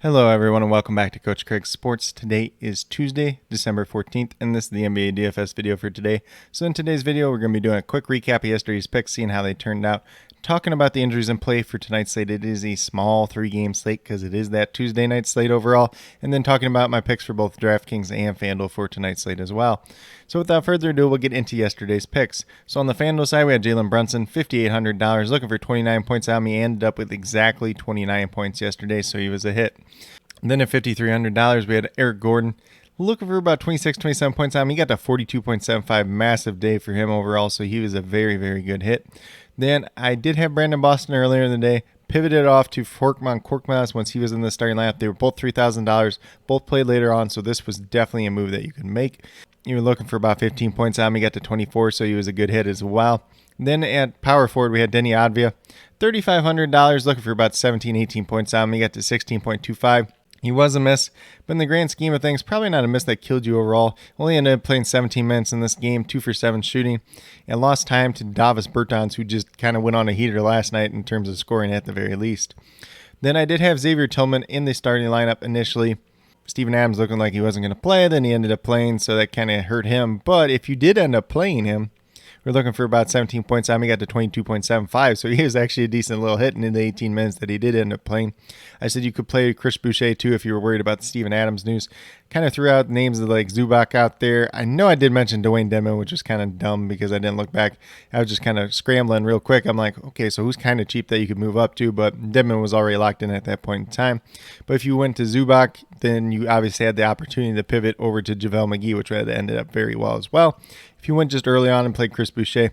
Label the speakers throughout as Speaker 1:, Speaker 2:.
Speaker 1: Hello everyone and welcome back to Coach Craig Sports. Today is Tuesday, December 14th, and this is the NBA DFS video for today. So in today's video, we're going to be doing a quick recap of yesterday's picks, seeing how they turned out, talking about the injuries in play for tonight's slate. It is a small 3-game slate because it is that Tuesday night slate overall, and then talking about my picks for both DraftKings and FanDuel for tonight's slate as well. So without further ado, we'll get into yesterday's picks. So on the FanDuel side, we had Jalen Brunson, $5,800, looking for 29 points out of me. Ended up with exactly 29 points yesterday, so he was a hit. And then at $5,300, we had Eric Gordon, looking for about 26, 27 points out of me. He got to 42.75, massive day for him overall, so he was a very, very good hit. Then I did have Brandon Boston earlier in the day, pivoted off to Korkmaz once he was in the starting lineup. They were both $3,000, both played later on, so this was definitely a move that you could make. You were looking for about 15 points out of me, got to 24, so he was a good hit as well. Then at power forward, we had Denny Advia, $3,500, looking for about 17, 18 points out of me, got to 16.25. He was a miss, but in the grand scheme of things, probably not a miss that killed you overall. Only ended up playing 17 minutes in this game, 2 for 7 shooting, and lost time to Davis Bertans, who just kind of went on a heater last night in terms of scoring at the very least. Then I did have Xavier Tillman in the starting lineup initially. Steven Adams looking like he wasn't going to play, then he ended up playing, so that kind of hurt him. But if you did end up playing him, we're looking for about 17 points out. He got to 22.75, so he was actually a decent little hit in the 18 minutes that he did end up playing. I said you could play Chris Boucher too if you were worried about the Steven Adams news. Kind of threw out names of like Zubac out there. I know I did mention Dwayne Dedmon, which was kind of dumb because I didn't look back. I was just kind of scrambling real quick. I'm like, okay, so who's kind of cheap that you could move up to? But Dedmon was already locked in at that point in time. But if you went to Zubac, then you obviously had the opportunity to pivot over to JaVale McGee, which had ended up very well as well. If you went just early on and played Chris Boucher,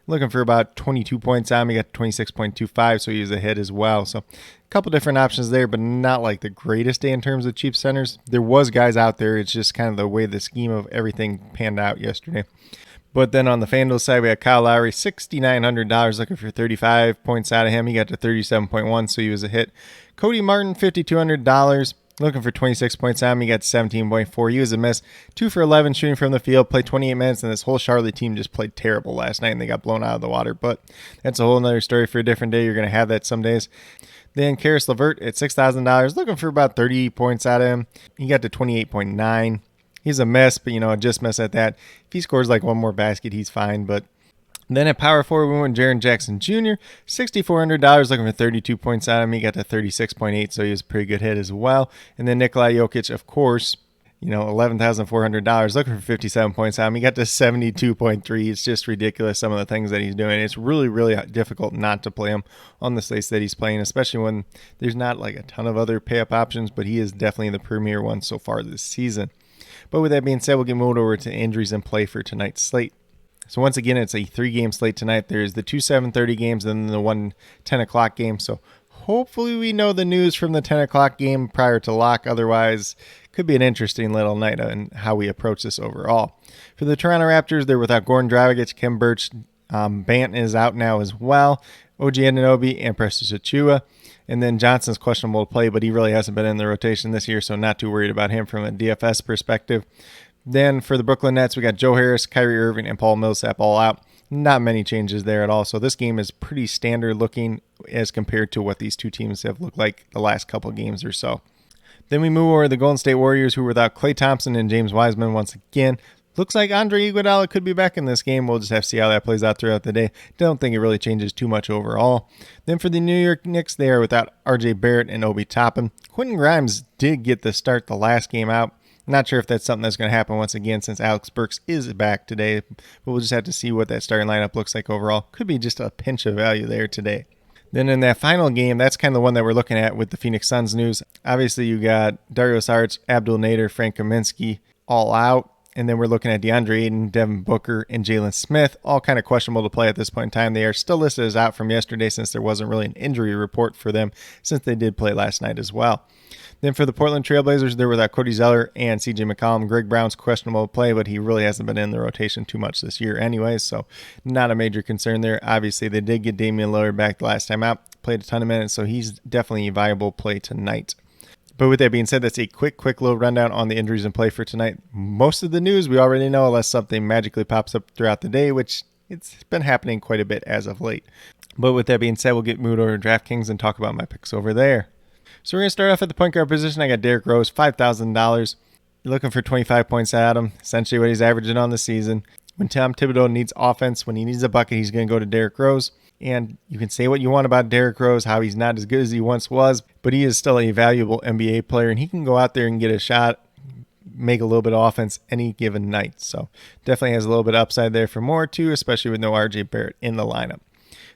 Speaker 1: looking for about 22 points out, he got 26.25, so he was a hit as well. So a couple different options there, but not like the greatest day in terms of cheap centers. There was guys out there. It's just kind of the way the scheme of everything panned out yesterday. But then on the FanDuel side, we had Kyle Lowry, $6,900, looking for 35 points out of him. He got to 37.1, so he was a hit. Cody Martin, $5,200. Looking for 26 points out of him. He got 17.4. He was a miss. 2 for 11 shooting from the field. Played 28 minutes, and this whole Charlotte team just played terrible last night, and they got blown out of the water. But that's a whole other story for a different day. You're going to have that some days. Then Karis LeVert at $6,000. Looking for about 30 points out of him. He got to 28.9. He's a mess, but, just miss at that. If he scores like one more basket, he's fine, but then at power forward, we went Jaren Jackson Jr., $6,400, looking for 32 points out of him. He got to 36.8, so he was a pretty good hit as well. And then Nikola Jokic, of course, $11,400, looking for 57 points out of him. He got to 72.3. It's just ridiculous, some of the things that he's doing. It's really, really difficult not to play him on the slates that he's playing, especially when there's not like a ton of other pay-up options, but he is definitely the premier one so far this season. But with that being said, we'll get moved over to injuries in play for tonight's slate. So once again, it's a 3-game slate tonight. There's the 2 7:30 games and then the 1 10 o'clock game. So hopefully we know the news from the 10 o'clock game prior to lock. Otherwise, could be an interesting little night on how we approach this overall. For the Toronto Raptors, they're without Goran Dragic, Khem Birch, Bant is out now as well, OG Anunoby, and Precious Achiuwa. And then Johnson's questionable to play, but he really hasn't been in the rotation this year, so not too worried about him from a DFS perspective. Then for the Brooklyn Nets, we got Joe Harris, Kyrie Irving, and Paul Millsap all out. Not many changes there at all. So this game is pretty standard looking as compared to what these two teams have looked like the last couple games or so. Then we move over to the Golden State Warriors, who were without Klay Thompson and James Wiseman once again. Looks like Andre Iguodala could be back in this game. We'll just have to see how that plays out throughout the day. Don't think it really changes too much overall. Then for the New York Knicks, they are without RJ Barrett and Obi Toppin. Quentin Grimes did get the start the last game out. Not sure if that's something that's going to happen once again since Alex Burks is back today, but we'll just have to see what that starting lineup looks like overall. Could be just a pinch of value there today. Then in that final game, that's kind of the one that we're looking at with the Phoenix Suns news. Obviously, you got Dario Saric, Abdul Nader, Frank Kaminsky all out. And then we're looking at DeAndre Ayton, Devin Booker, and Jalen Smith, all kind of questionable to play at this point in time. They are still listed as out from yesterday since there wasn't really an injury report for them since they did play last night as well. Then for the Portland Trailblazers, they're without Cody Zeller and CJ McCollum. Greg Brown's questionable to play, but he really hasn't been in the rotation too much this year anyways, so not a major concern there. Obviously, they did get Damian Lillard back the last time out, played a ton of minutes, so he's definitely a viable play tonight. But with that being said, that's a quick little rundown on the injuries in play for tonight. Most of the news we already know, unless something magically pops up throughout the day, which it's been happening quite a bit as of late. But with that being said, we'll get moved over to DraftKings and talk about my picks over there. So we're going to start off at the point guard position. I got Derrick Rose, $5,000. You're looking for 25 points out of him, essentially what he's averaging on the season. When Tom Thibodeau needs offense, when he needs a bucket, he's going to go to Derrick Rose. And you can say what you want about Derrick Rose, how he's not as good as he once was, but he is still a valuable NBA player, and he can go out there and get a shot, make a little bit of offense any given night. So definitely has a little bit of upside there for more too, especially with no RJ Barrett in the lineup.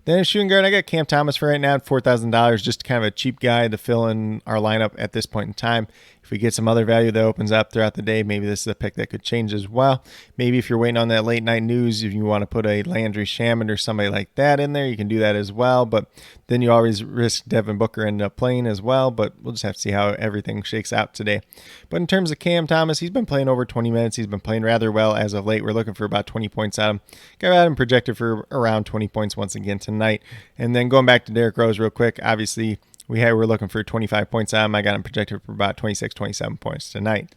Speaker 1: Then as shooting guard, I got Cam Thomas for right now at $4,000, just kind of a cheap guy to fill in our lineup at this point in time. If we get some other value that opens up throughout the day, maybe this is a pick that could change as well. Maybe if you're waiting on that late night news, if you want to put a Landry Shamet or somebody like that in there, you can do that as well. But then you always risk Devin Booker ending up playing as well. But we'll just have to see how everything shakes out today. But in terms of Cam Thomas, he's been playing over 20 minutes. He's been playing rather well as of late. We're looking for about 20 points out of him. Got him projected for around 20 points once again tonight. And then going back to Derrick Rose real quick, obviously we're looking for 25 points out of him. I got him projected for about 26, 27 points tonight.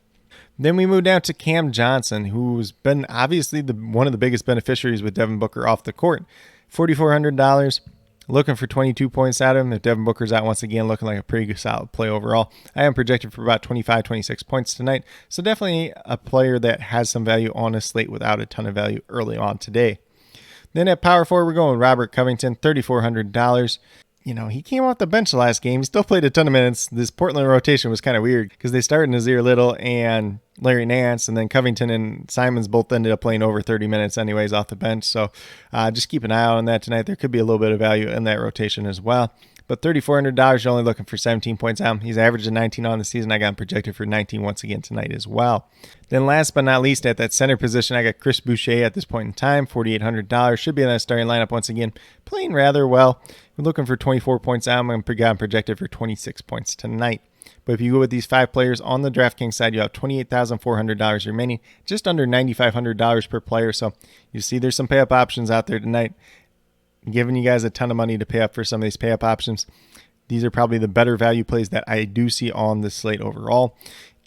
Speaker 1: Then we move down to Cam Johnson, who's been obviously one of the biggest beneficiaries with Devin Booker off the court. $4,400, looking for 22 points out of him. If Devin Booker's out once again, looking like a pretty good solid play overall. I am projected for about 25, 26 points tonight. So definitely a player that has some value on a slate without a ton of value early on today. Then at power forward, we're going with Robert Covington, $3,400. He came off the bench last game. He still played a ton of minutes. This Portland rotation was kind of weird because they started Nazir Little and Larry Nance, and then Covington and Simons both ended up playing over 30 minutes anyways off the bench. So just keep an eye out on that tonight. There could be a little bit of value in that rotation as well. But $3,400, you're only looking for 17 points out. He's averaging 19 on the season. I got him projected for 19 once again tonight as well. Then last but not least, at that center position, I got Chris Boucher at this point in time, $4,800. Should be in that starting lineup once again, playing rather well. We're looking for 24 points out. I'm projected for 26 points tonight. But if you go with these 5 players on the DraftKings side, you have $28,400 remaining, just under $9,500 per player. So you see there's some pay-up options out there tonight. Giving you guys a ton of money to pay up for some of these pay-up options. These are probably the better value plays that I do see on the slate overall.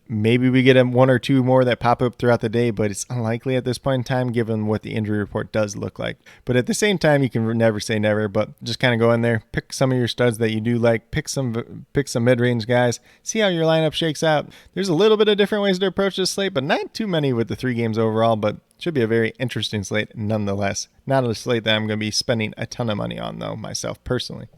Speaker 1: Maybe we get one or two more that pop up throughout the day, but it's unlikely at this point in time given what the injury report does look like. But at the same time, you can never say never, but just kind of go in there, pick some of your studs that you do like, pick some mid-range guys, see how your lineup shakes out. There's a little bit of different ways to approach this slate, but not too many with the 3 games overall, but should be a very interesting slate nonetheless. Not a slate that I'm going to be spending a ton of money on, though, myself personally.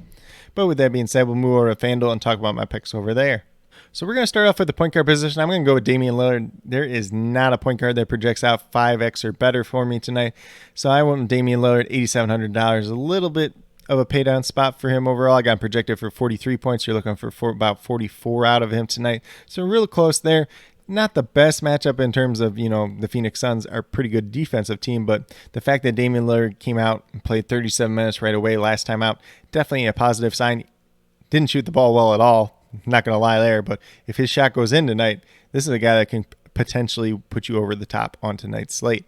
Speaker 1: But with that being said, we'll move over to FanDuel and talk about my picks over there. So we're going to start off with the point guard position. I'm going to go with Damian Lillard. There is not a point guard that projects out 5x or better for me tonight. So I went with Damian Lillard, $8,700. A little bit of a paydown spot for him overall. I got him projected for 43 points. You're looking for about 44 out of him tonight. So real close there. Not the best matchup in terms of, the Phoenix Suns are a pretty good defensive team, but the fact that Damian Lillard came out and played 37 minutes right away last time out, definitely a positive sign. Didn't shoot the ball well at all. Not going to lie there, but if his shot goes in tonight, this is a guy that can potentially put you over the top on tonight's slate.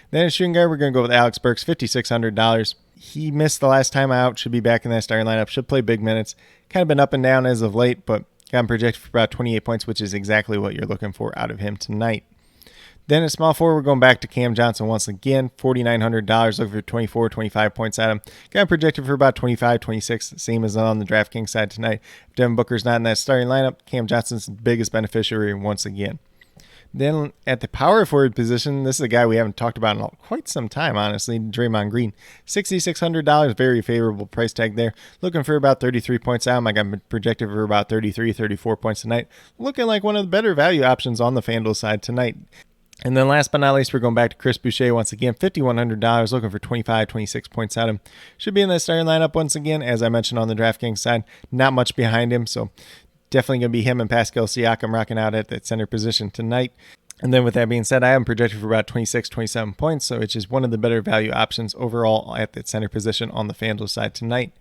Speaker 1: Then at shooting guard, we're going to go with Alex Burks, $5,600. He missed the last time out, should be back in that starting lineup, should play big minutes. Kind of been up and down as of late, but got him projected for about 28 points, which is exactly what you're looking for out of him tonight. Then at small forward, we're going back to Cam Johnson once again, $4,900, looking for 24, 25 points at him. Got him projected for about 25, 26, same as on the DraftKings side tonight. If Devin Booker's not in that starting lineup, Cam Johnson's the biggest beneficiary once again. Then at the power forward position, this is a guy we haven't talked about in quite some time, honestly, Draymond Green. $6,600, very favorable price tag there. Looking for about 33 points out. I got him projected for about 33, 34 points tonight. Looking like one of the better value options on the FanDuel side tonight. And then last but not least, we're going back to Chris Boucher once again, $5,100, looking for 25, 26 points out of him. Should be in that starting lineup once again, as I mentioned on the DraftKings side. Not much behind him, so definitely going to be him and Pascal Siakam rocking out at that center position tonight. And then with that being said, I am projected for about 26, 27 points, so it's just one of the better value options overall at that center position on the FanDuel side tonight.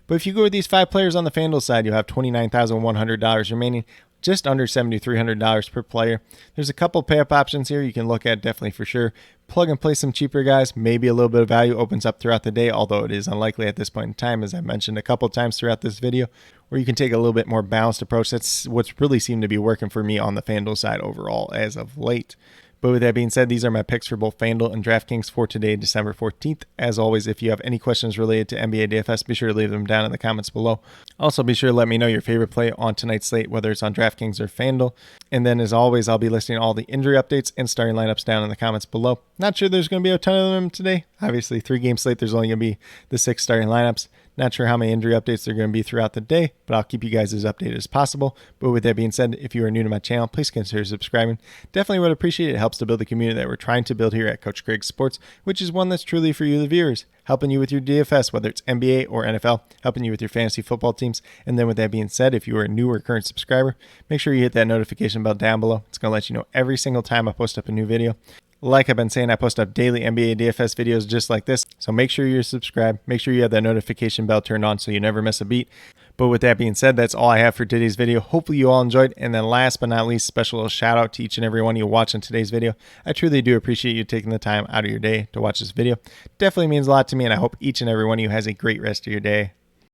Speaker 1: But if you go with these 5 players on the FanDuel side, you'll have $29,100 remaining, just under $7,300 per player. There's a couple pay-up options here you can look at definitely for sure. Plug and play some cheaper guys. Maybe a little bit of value opens up throughout the day, although it is unlikely at this point in time, as I mentioned a couple times throughout this video, or you can take a little bit more balanced approach. That's what's really seemed to be working for me on the FanDuel side overall as of late. But with that being said, these are my picks for both FanDuel and DraftKings for today, December 14th. As always, if you have any questions related to NBA DFS, be sure to leave them down in the comments below. Also, be sure to let me know your favorite play on tonight's slate, whether it's on DraftKings or FanDuel. And then, as always, I'll be listing all the injury updates and starting lineups down in the comments below. Not sure there's going to be a ton of them today. Obviously, 3-game slate, there's only going to be the 6 starting lineups. Not sure how many injury updates there are going to be throughout the day, but I'll keep you guys as updated as possible. But with that being said, if you are new to my channel, please consider subscribing. Definitely would appreciate it. It helps to build the community that we're trying to build here at Coach Craig Sports, which is one that's truly for you, the viewers, helping you with your DFS, whether it's NBA or NFL, helping you with your fantasy football teams. And then with that being said, if you are a new or current subscriber, make sure you hit that notification bell down below. It's going to let you know every single time I post up a new video. Like I've been saying, I post up daily NBA DFS videos just like this, so make sure you're subscribed. Make sure you have that notification bell turned on so you never miss a beat. But with that being said, that's all I have for today's video. Hopefully you all enjoyed. And then last but not least, special little shout out to each and every one of you watching today's video. I truly do appreciate you taking the time out of your day to watch this video. Definitely means a lot to me, and I hope each and every one of you has a great rest of your day.